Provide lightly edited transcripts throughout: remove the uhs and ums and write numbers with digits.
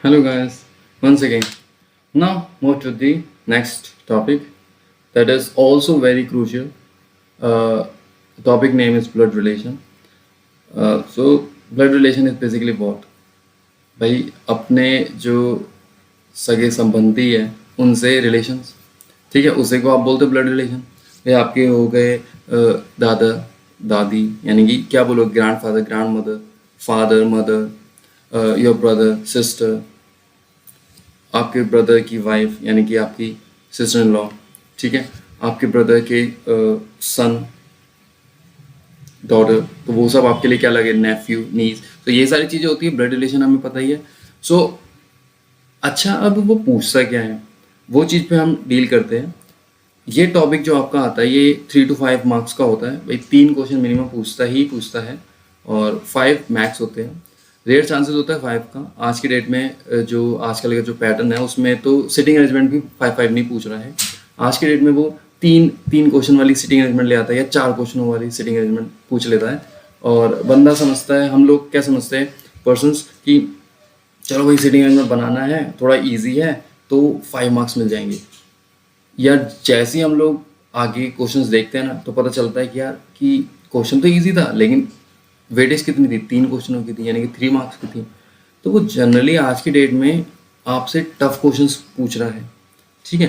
Hello guys, once again. Now move to the next topic that is also very crucial. Uh, topic name is blood relation. So blood relation is basically what? भाई अपने जो सगे संबंधी है उनसे relations, ठीक है, उसे को आप बोलते हो ब्लड रिलेशन। भाई आपके हो गए दादा दादी, यानी कि क्या बोलो, grand father grand mother, father mother, your brother sister, आपके ब्रदर की वाइफ यानी कि आपकी सिस्टर इन लॉ, ठीक है, आपके ब्रदर के सन डॉटर, तो वो सब आपके लिए क्या लगे, नेफ्यू नीस। तो ये सारी चीज़ें होती है, ब्लड रिलेशन हमें पता ही है। सो अच्छा, अब वो पूछता क्या है, वो चीज़ पे हम डील करते हैं। ये टॉपिक जो आपका आता है ये 3 to 5 मार्क्स का होता है भाई, 3 क्वेश्चन मिनिमम पूछता है और 5 मैक्स होते हैं। रेयर चांसेस होता है 5 का। आज की डेट में जो आजकल का जो पैटर्न है उसमें तो सिटिंग अरेंजमेंट भी 5 नहीं पूछ रहा है। आज की डेट में वो तीन तीन क्वेश्चन वाली सिटिंग अरेंजमेंट ले आता है या 4 क्वेश्चनों वाली सिटिंग अरेंजमेंट पूछ लेता है। और बंदा समझता है, हम लोग क्या समझते हैं पर्सनस, कि चलो भाई सिटिंग अरेंजमेंट बनाना है, थोड़ा ईजी है तो 5 मार्क्स मिल जाएंगे। यार जैसे ही हम लोग आगे क्वेश्चंस देखते हैं ना तो पता चलता है कि यार कि क्वेश्चन तो इजी था लेकिन वेटेज कितनी थी, 3 क्वेश्चनों की थी, यानी कि 3 मार्क्स की थी। तो वो जनरली आज की डेट में आपसे टफ क्वेश्चंस पूछ रहा है, ठीक है,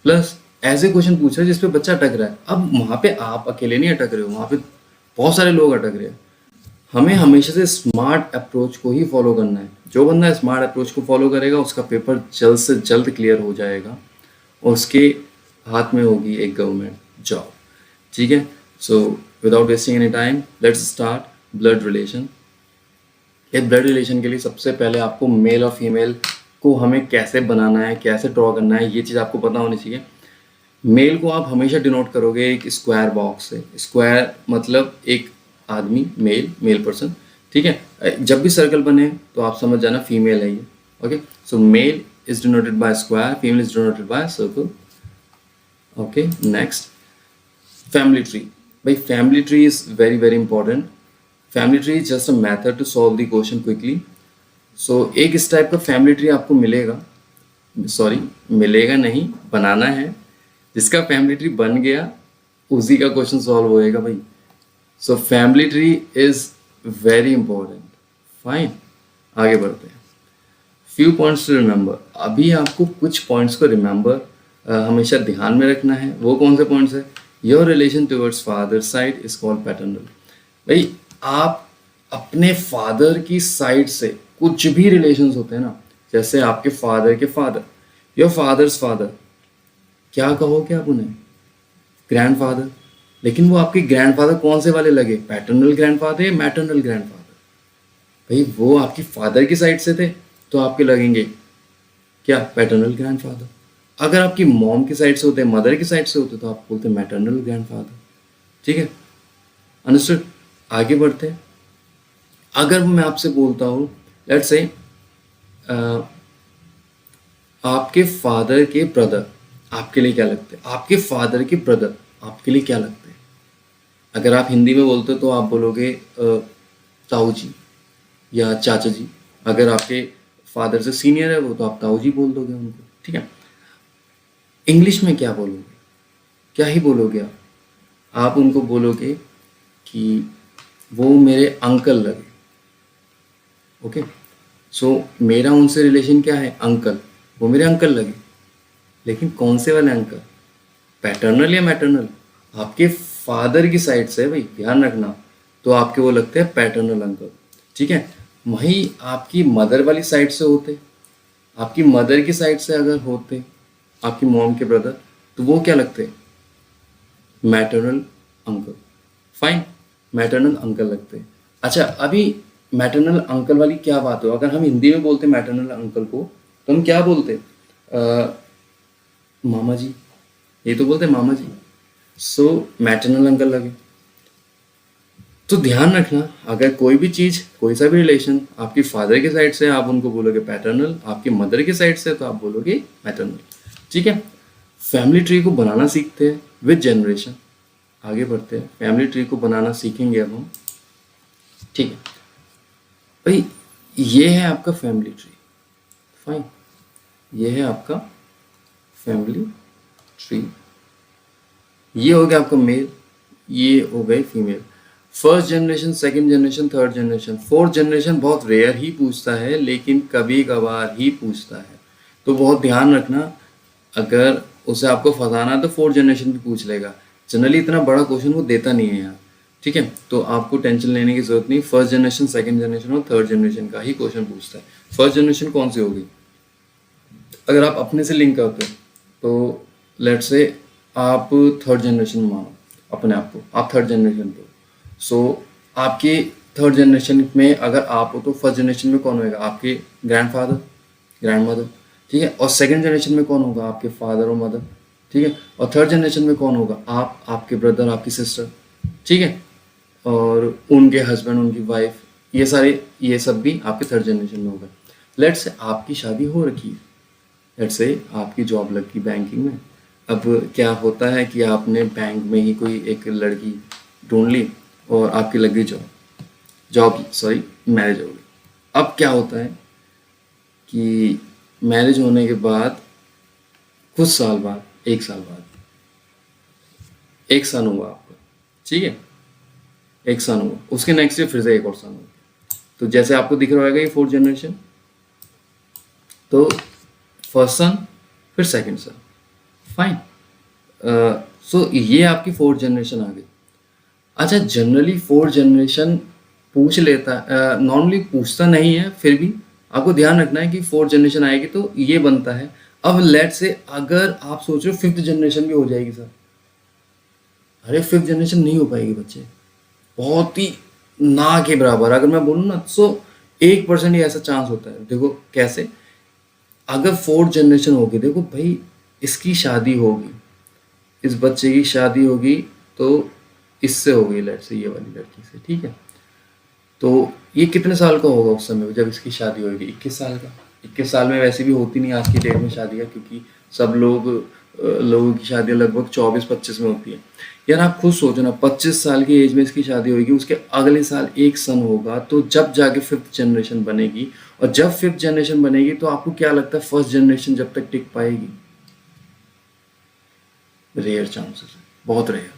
प्लस ऐसे क्वेश्चन पूछ रहा है जिसपे बच्चा अटक रहा है। अब वहाँ पे आप अकेले नहीं अटक रहे हो, वहाँ पे बहुत सारे लोग अटक रहे हैं। हमें हमेशा से स्मार्ट अप्रोच को ही फॉलो करना है। जो बंदा स्मार्ट अप्रोच को फॉलो करेगा उसका पेपर जल्द से जल्द क्लियर हो जाएगा और उसके हाथ में होगी एक गवर्नमेंट जॉब, ठीक है। So without wasting any time let's start blood relation. ये ब्लड रिलेशन के लिए सबसे पहले आपको मेल और फीमेल को हमें कैसे बनाना है, कैसे ड्रॉ करना है, ये चीज़ आपको पता होनी चाहिए। मेल को आप हमेशा डिनोट करोगे एक स्क्वायर बॉक्स से। स्क्वायर मतलब एक आदमी, मेल पर्सन, ठीक है। जब भी सर्कल बने तो आप समझ जाना फीमेल है ये, okay. So male is denoted by square, female is denoted by circle, okay. Next, family tree. भाई family tree is very very important. Family tree is just a method to solve the question quickly. So एक इस type का family tree आपको मिलेगा, sorry मिलेगा नहीं, बनाना है। जिसका फैमिली ट्री बन गया उसी का क्वेश्चन सॉल्व होएगा भाई। So family tree is very important. Fine, आगे बढ़ते हैं। Few points to remember. अभी आपको कुछ पॉइंट्स को रिमेंबर हमेशा ध्यान में रखना है। वो कौन से पॉइंट्स है? Your relation towards father side is called paternal. भाई आप अपने फादर की साइड से कुछ भी रिलेशंस होते हैं ना, जैसे आपके फादर के फादर, योर फादर्स फादर, क्या कहोगे आप उन्हें? ग्रैंडफादर। लेकिन वो आपके ग्रैंडफादर कौन से वाले लगे? पैटर्नल ग्रैंडफादर या मैटरनल ग्रैंडफादर? भाई वो आपकी फादर की साइड से थे तो आपके लगेंगे क्या? Paternal grandfather. अगर आपकी मॉम की साइड से होते, मदर की साइड से होते, तो आप बोलते मैटरनल ग्रैंडफादर, ठीक है। अंडरस्टूड? आगे बढ़ते हैं। अगर मैं आपसे बोलता हूँ लेट्स से आपके फादर के ब्रदर आपके लिए क्या लगते हैं? आपके फादर के ब्रदर आपके लिए क्या लगते हैं? अगर आप हिंदी में बोलते हो तो आप बोलोगे ताऊ जी या चाचा जी। अगर आपके फादर से सीनियर है वो तो आप ताऊ जी बोल दोगे उनको, ठीक है। इंग्लिश में क्या बोलोगे? क्या ही बोलोगे आप उनको बोलोगे कि वो मेरे अंकल लगे, ओके। सो मेरा उनसे रिलेशन क्या है? अंकल, वो मेरे अंकल लगे। लेकिन कौन से वाले अंकल? पैटर्नल या मैटरनल? आपके फादर की साइड से भाई, ध्यान रखना, तो आपके वो लगते हैं पैटर्नल अंकल, ठीक है। वहीं आपकी मदर वाली साइड से होते, आपकी मदर की साइड से अगर होते आपकी मॉम के ब्रदर, तो वो क्या लगते? Maternal uncle. Fine, maternal uncle लगते हैं। अच्छा, अभी मैटरनल अंकल वाली क्या बात हो, अगर हम हिंदी में बोलते मैटरनल अंकल को तो हम क्या बोलते? मामा जी, ये तो बोलते मामा जी। सो मैटरनल अंकल लगे। तो ध्यान रखना, अगर कोई भी चीज़, कोई सा भी रिलेशन आपकी फादर की साइड से आप उनको बोलोगे पैटर्नल, आपकी मदर की साइड से तो आप बोलोगे मैटरनल, ठीक है। फैमिली ट्री को बनाना सीखते हैं विद जनरेशन। आगे बढ़ते हैं, फैमिली ट्री को बनाना सीखेंगे अब हम, ठीक है। भाई ये है आपका फैमिली ट्री। फाइन, ये है आपका फैमिली ट्री। ये हो गया आपका मेल, ये हो गए female. First generation, second generation, third generation, fourth generation बहुत रेयर ही पूछता है, लेकिन कभी कभार ही पूछता है, तो बहुत ध्यान रखना। अगर उसे आपको फंसाना है तो फोर्थ जनरेशन भी पूछ लेगा। जनरली इतना बड़ा क्वेश्चन वो देता नहीं है यार, ठीक है, तो आपको टेंशन लेने की जरूरत नहीं। फर्स्ट जनरेशन, सेकंड जनरेशन और थर्ड जनरेशन का ही क्वेश्चन पूछता है। फर्स्ट जनरेशन कौन सी होगी? अगर आप अपने से लिंक करते हो तो लेट्स से आप थर्ड जनरेशन में मानो अपने आप को, आप थर्ड जनरेशन पे हो। सो आपके थर्ड जनरेशन में अगर आप हो तो फर्स्ट जनरेशन में कौन होगा? आपके ग्रैंडफादर, ग्रैंडमदर, ठीक है। और सेकंड जनरेशन में कौन होगा? आपके फादर और मदर, ठीक है। और थर्ड जनरेशन में कौन होगा? आप, आपके ब्रदर, आपकी सिस्टर, ठीक है, और उनके हस्बैंड, उनकी वाइफ, ये सारे, ये सब भी आपके थर्ड जनरेशन में होगा। लेट्स से आपकी शादी हो रखी है, लेट्स से आपकी जॉब लग गई बैंकिंग में। अब क्या होता है कि आपने बैंक में ही कोई एक लड़की ढूंढ ली और आपकी लग गई मैरिज हो गई। अब क्या होता है कि मैरिज होने के बाद कुछ साल बाद, एक साल बाद, एक सन हुआ आपका, ठीक है, एक सन हुआ, उसके नेक्स्ट ईयर फिर से एक और सन हुआ। तो जैसे आपको दिख रहा होगा ये फोर्थ जनरेशन, तो फर्स्ट सन फिर सेकंड सन, फाइन। सो ये आपकी फोर्थ जनरेशन आ गई। अच्छा, जनरली फोर्थ जनरेशन पूछ लेता, नॉर्मली पूछता नहीं है, फिर भी आपको ध्यान रखना है कि फोर्थ जनरेशन आएगी तो ये बनता है। अब लेट से अगर आप सोच रहे हो फिफ्थ जनरेशन भी हो जाएगी सर, अरे फिफ्थ जनरेशन नहीं हो पाएगी बच्चे, बहुत ही ना के बराबर। अगर मैं बोलूँ ना, सो 1% ही ऐसा चांस होता है। देखो कैसे, अगर फोर्थ जनरेशन होगी, देखो भाई इसकी शादी होगी, इस बच्चे की शादी होगी तो इससे हो गई, लेट्स से ये वाली लड़की से, ठीक है। तो ये कितने साल का होगा उस समय जब इसकी शादी होगी? 21 साल का। 21 साल में वैसे भी होती नहीं आज की डेट में शादियाँ, क्योंकि सब लोगों की शादियाँ लगभग 24-25 में होती है। यार आप खुद सोचो ना, 25 साल की एज में इसकी शादी होगी, उसके अगले साल एक सन होगा, तो जब जाके फिफ्थ जनरेशन बनेगी। और जब फिफ्थ जनरेशन बनेगी तो आपको क्या लगता है फर्स्ट जनरेशन जब तक टिक पाएगी? रेयर चांसेस है, बहुत रेयर।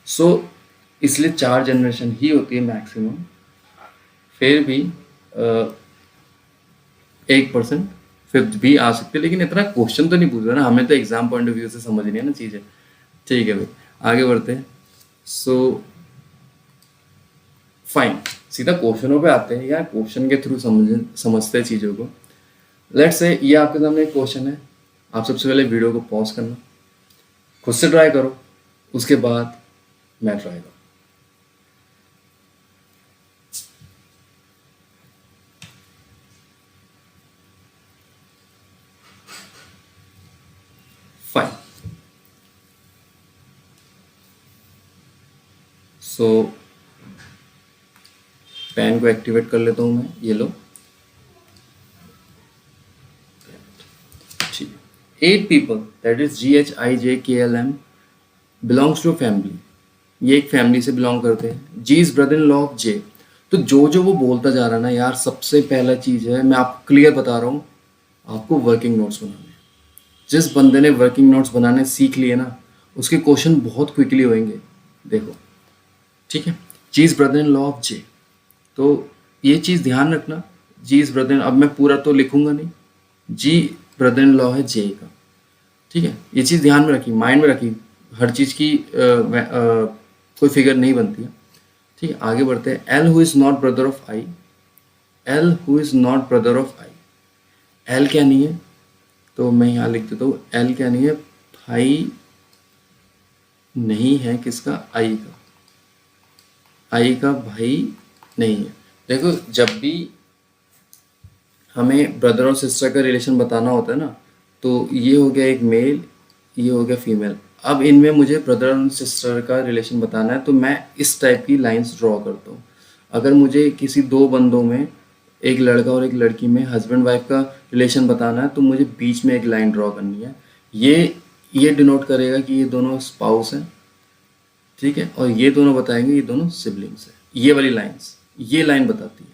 सो इसलिए 4 जनरेशन ही होती है मैक्सिमम। फिर भी 1% फिफ्थ भी आ सकते, लेकिन इतना क्वेश्चन तो नहीं पूछ रहा ना, हमें तो एग्जाम पॉइंट ऑफ व्यू से समझनी है ना चीज़ें, ठीक है भाई। आगे बढ़ते हैं। सो फाइन, सीधा क्वेश्चनों पे आते हैं यार, क्वेश्चन के थ्रू समझते हैं चीज़ों को। लेट्स से ये आपके सामने एक क्वेश्चन है, आप सबसे पहले वीडियो को पॉज करना, खुद से ट्राई करो, उसके बाद मैं ट्राई करूँ। फाइन, सो पेन को एक्टिवेट कर लेता हूँ मैं, ये लो, ठीक है। 8 people, that is GHIJKLM, belongs to family, ये एक फैमिली से बिलोंग करते हैं। G is brother in law of J. तो जो वो बोलता जा रहा है ना यार, सबसे पहला चीज है, मैं आपको क्लियर बता रहा हूँ, आपको वर्किंग नोट्स बनाने हैं। जिस बंदे ने वर्किंग नोट्स बनाने सीख लिए ना, उसके क्वेश्चन बहुत क्विकली होंगे, देखो, ठीक है। G is brother in law of J, तो ये चीज़ ध्यान रखना। जी इज ब्रदर, अब मैं पूरा तो लिखूंगा नहीं, जी ब्रदर इन लॉ है जे का, ठीक है। ये चीज़ ध्यान में रखी, माइंड में रखी, हर चीज़ की कोई फिगर नहीं बनती है, ठीक है। आगे बढ़ते हैं। L who is not brother of I, L who is not brother of I, L क्या नहीं है, तो मैं यहाँ लिख देता हूँ, एल क्या नहीं है, भाई नहीं है किसका? आई का, आई का भाई नहीं है। देखो जब भी हमें ब्रदर और सिस्टर का रिलेशन बताना होता है ना, तो ये हो गया एक मेल, ये हो गया फीमेल। अब इनमें मुझे ब्रदर और सिस्टर का रिलेशन बताना है, तो मैं इस टाइप की लाइंस ड्रॉ करता हूँ। अगर मुझे किसी दो बंदों में, एक लड़का और एक लड़की में हस्बैंड वाइफ का रिलेशन बताना है, तो मुझे बीच में एक लाइन ड्रॉ करनी है। ये डिनोट करेगा कि ये दोनों स्पाउस हैं, ठीक है, और ये दोनों बताएंगे ये दोनों सिबलिंग्स हैं। ये वाली लाइंस, ये लाइन बताती है।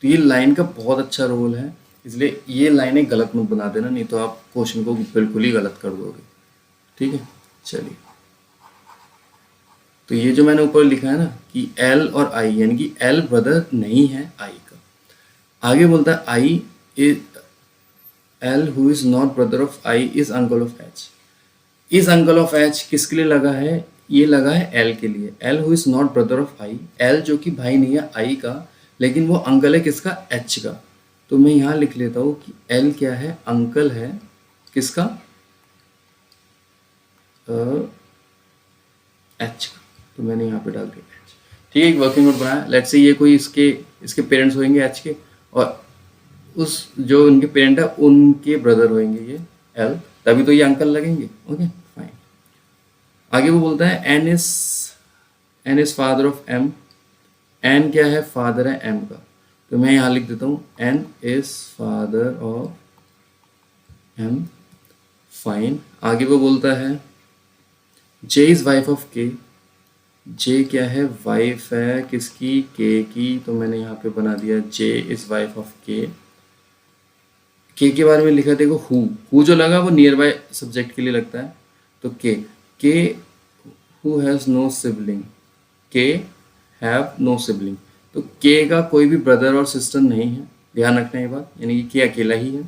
तो ये लाइन का बहुत अच्छा रोल है इसलिए ये लाइनें गलत मत बना देना, नहीं तो आप क्वेश्चन को बिल्कुल ही गलत कर दोगे। ठीक है, चलिए। तो ये जो मैंने ऊपर लिखा है ना कि एल और आई, यानी कि एल ब्रदर नहीं है आई का। आगे बोलता है I is L who is not brother of I is uncle of H. Is uncle of H किसके लिए लगा है? ये लगा है एल के लिए। L who is not brother of I, L जो कि भाई नहीं है आई का, लेकिन वो अंकल है किसका? एच का। तो मैं यहाँ लिख लेता हूँ कि एल क्या है? अंकल है किसका? एच का। तो मैंने यहाँ पे डाल दिया एच। ठीक है, एक वर्किंग नोट बनाया। लेट्स से ये कोई इसके पेरेंट्स होंगे एच के, और उस जो उनके पेरेंट है उनके ब्रदर होंगे ये एल, तभी तो ये अंकल लगेंगे। Okay fine. आगे वो बोलता है N is father of M. N क्या है? फादर है एम का। तो मैं यहाँ लिख देता हूँ N is father of M. Fine. आगे वो बोलता है जे इज वाइफ ऑफ के। जे क्या है? वाइफ है किसकी? के की। तो मैंने यहाँ पे बना दिया जे इज वाइफ ऑफ के। के बारे में लिखा है देखो हु जो लगा वो नियर बाय सब्जेक्ट के लिए लगता है। तो के हु हैज़ नो सिबलिंग। के हैव नो सिबलिंग। तो के का कोई भी ब्रदर और सिस्टर नहीं है, ध्यान रखना ये बात, यानी कि के अकेला ही है।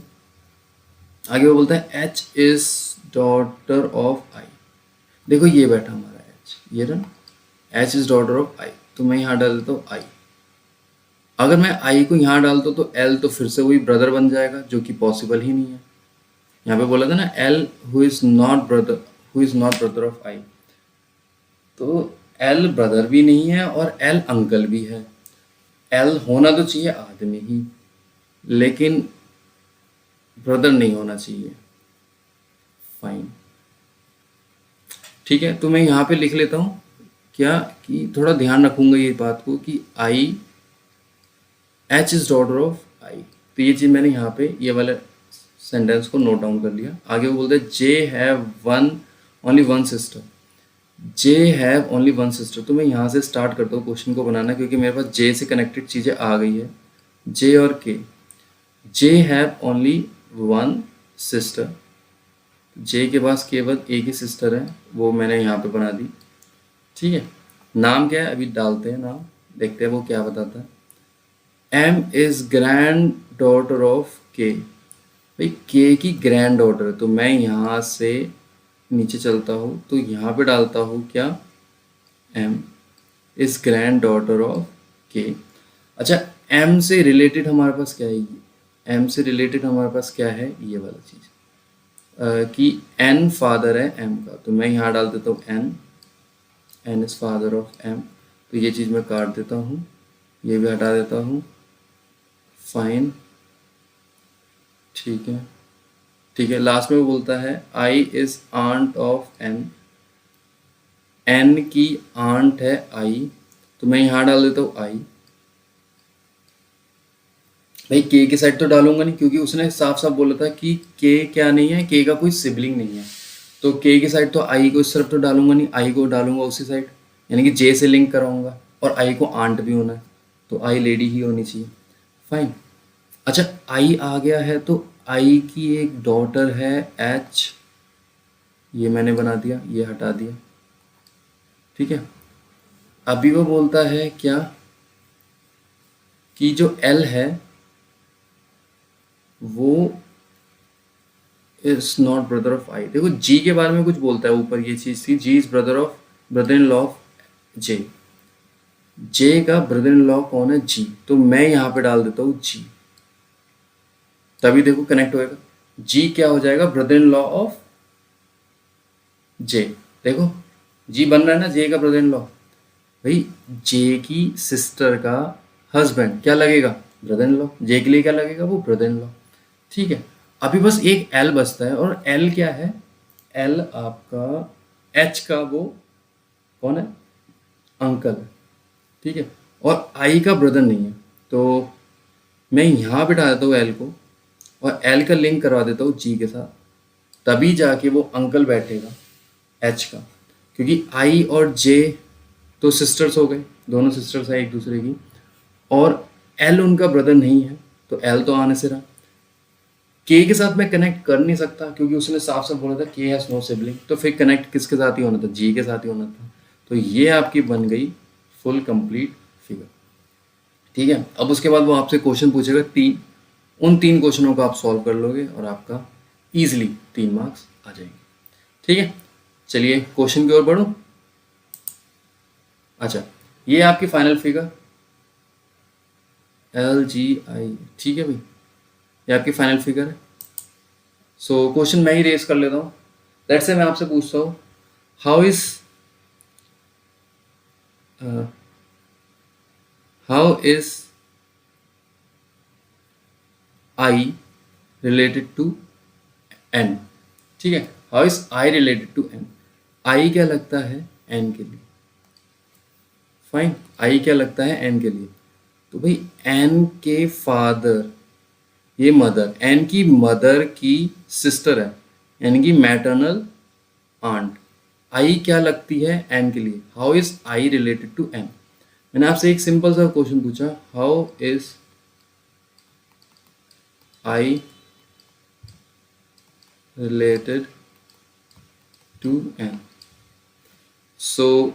आगे वो बोलता है एच इज डॉटर ऑफ आई। देखो ये बैठा हमारा एच, ये रहा H is daughter of I. तो मैं यहाँ डाल देता हूँ आई। अगर मैं आई को यहाँ डालता तो एल तो फिर से वही ब्रदर बन जाएगा, जो कि पॉसिबल ही नहीं है। यहाँ पे बोला था ना L who is not brother of I. तो एल ब्रदर भी नहीं है और एल अंकल भी है। एल होना तो चाहिए आदमी ही, लेकिन ब्रदर नहीं होना चाहिए। फाइन, ठीक है। तो मैं यहाँ पे लिख लेता हूँ क्या कि थोड़ा ध्यान रखूंगा ये बात को कि I H is daughter of I. तो ये चीज़ मैंने यहाँ पे ये वाले सेंटेंस को नोट डाउन कर लिया। आगे वो बोलते हैं J have only one sister. J have only one sister. तो मैं यहाँ से स्टार्ट करता हूँ क्वेश्चन को बनाना, क्योंकि मेरे पास जे से कनेक्टेड चीज़ें आ गई है। जे और के। जे हैव ओनली वन सिस्टर। जे के पास केवल एक ही सिस्टर है, वो मैंने यहाँ पे बना दी। ठीक है, नाम क्या है अभी डालते हैं नाम, देखते हैं वो क्या बताता है। M is granddaughter of K. भाई के की ग्रैंड डॉटर है, तो मैं यहाँ से नीचे चलता हूँ तो यहाँ पे डालता हूँ क्या? M is granddaughter of K. अच्छा, एम से रिलेटेड हमारे पास क्या है? एम से रिलेटेड हमारे पास क्या है? ये वाला चीज़ कि एन फादर है एम का। तो मैं यहाँ डाल देता हूँ N is father of M. तो ये चीज़ मैं काट देता हूँ, ये भी हटा देता हूँ। फाइन, ठीक है, ठीक है। लास्ट में वो बोलता है I is aunt of N. N की आंट है आई, तो मैं यहाँ डाल देता हूँ आई। भाई के की साइड तो डालूंगा नहीं, क्योंकि उसने साफ साफ बोला था कि के क्या नहीं है, के का कोई सिबलिंग नहीं है। तो के की साइड तो आई को इस तरफ तो डालूंगा नहीं, आई को डालूंगा उसी साइड, यानी कि जे से लिंक कराऊंगा। और आई को आंट भी होना है, तो आई लेडी ही होनी चाहिए। फाइन। अच्छा, आई आ गया है तो आई की एक डॉटर है एच, ये मैंने बना दिया, ये हटा दिया। ठीक है, अभी वो बोलता है क्या कि जो एल है वो इज नॉट ब्रदर ऑफ आई। देखो जी के बारे में कुछ बोलता है ऊपर, ये चीज थी, G is brother in law of J. J का ब्रदर इन लॉ कौन है? जी। तो मैं यहाँ पे डाल देता हूँ जी, तभी देखो कनेक्ट होएगा। जी क्या हो जाएगा? ब्रदर इन लॉ ऑफ जे। देखो जी बन रहा है ना, जे का ब्रदर इन लॉ। भाई जे की सिस्टर का हस्बैंड क्या लगेगा? Brother in law. जे के लिए क्या लगेगा? वो ब्रदर इन लॉ। ठीक है, अभी बस एक एल बचता है, और एल क्या है? एल आपका एच का वो कौन है? अंकल है। ठीक है, और आई का ब्रदर नहीं है, तो मैं यहाँ बिठा देता हूँ एल को, और एल का लिंक करवा देता हूँ जी के साथ, तभी जाके वो अंकल बैठेगा एच का। क्योंकि आई और जे तो सिस्टर्स हो गए, दोनों सिस्टर्स हैं एक दूसरे की, और एल उनका ब्रदर नहीं है, तो एल तो आने से रहा। के साथ मैं कनेक्ट कर नहीं सकता क्योंकि उसने साफ साफ बोला था के हैज़ नो सिबलिंग, तो फिर कनेक्ट किसके साथ ही होना था, जी के साथ ही होना था। तो ये आपकी बन गई फुल कंप्लीट फिगर। ठीक है, अब उसके बाद वो आपसे क्वेश्चन पूछेगा तीन, उन तीन क्वेश्चनों को आप सॉल्व कर लोगे और आपका ईजिली 3 मार्क्स आ जाएंगे। ठीक है, चलिए क्वेश्चन की ओर बढ़ूं। अच्छा, ये आपकी फाइनल फिगर LGI, ठीक है भाई, ये आपकी फाइनल फिगर है। सो क्वेश्चन मैं ही रेस कर लेता हूँ। लेट्स से मैं आपसे पूछता हूँ, how is I related to N। ठीक है, how is I related to N। I क्या लगता है N के लिए, फाइन, I क्या लगता है N के लिए, तो भाई N के फादर, ये मदर, N की मदर की सिस्टर है, N की मैटरनल आंट। I क्या लगती है N के लिए, how is I related to N। मैंने आपसे एक सिंपल सा क्वेश्चन पूछा, how is I related to N। So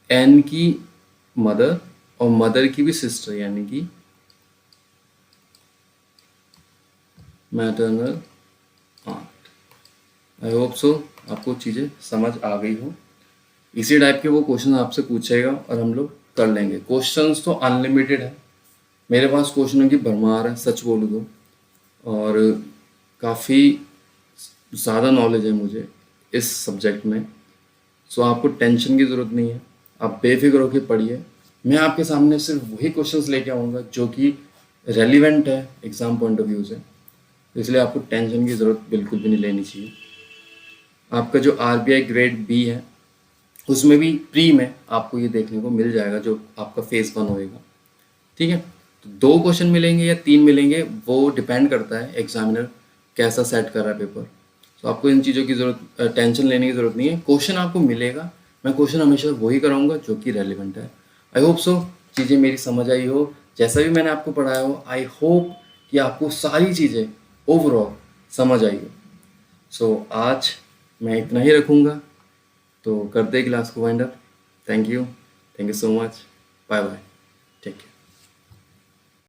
N की मदर और मदर की भी सिस्टर यानी कि maternal aunt. I hope so आपको चीज़ें समझ आ गई हो। इसी टाइप के वो क्वेश्चन आपसे पूछेगा और हम लोग कर लेंगे। क्वेश्चंस तो अनलिमिटेड है, मेरे पास क्वेश्चनों की भरमार है सच बोलूँ तो, और काफ़ी ज़्यादा नॉलेज है मुझे इस सब्जेक्ट में। सो आपको टेंशन की ज़रूरत नहीं है, आप बेफिक्र होकर पढ़िए। मैं आपके सामने सिर्फ वही क्वेश्चंस लेके आऊँगा जो कि रेलिवेंट है एग्ज़ाम पॉइंट ऑफ व्यू से, इसलिए आपको टेंशन की ज़रूरत बिल्कुल भी नहीं लेनी चाहिए। आपका जो RBI ग्रेड B है उसमें भी प्री में आपको ये देखने को मिल जाएगा जो आपका फेज 1 होएगा। ठीक है, तो 2 क्वेश्चन मिलेंगे या 3 मिलेंगे वो डिपेंड करता है एग्जामिनर कैसा सेट कर रहा है पेपर। तो आपको इन चीज़ों की ज़रूरत, टेंशन लेने की ज़रूरत नहीं है। क्वेश्चन आपको मिलेगा, मैं क्वेश्चन हमेशा वही कराऊंगा जो कि रेलिवेंट है। आई होप सो चीज़ें मेरी समझ आई हो, जैसा भी मैंने आपको पढ़ाया हो। आई होप कि आपको सारी चीज़ें ओवरऑल समझ आई हो। सो आज मैं इतना ही रखूँगा, तो करते क्लास को wind up. Thank you so much, bye bye, take care.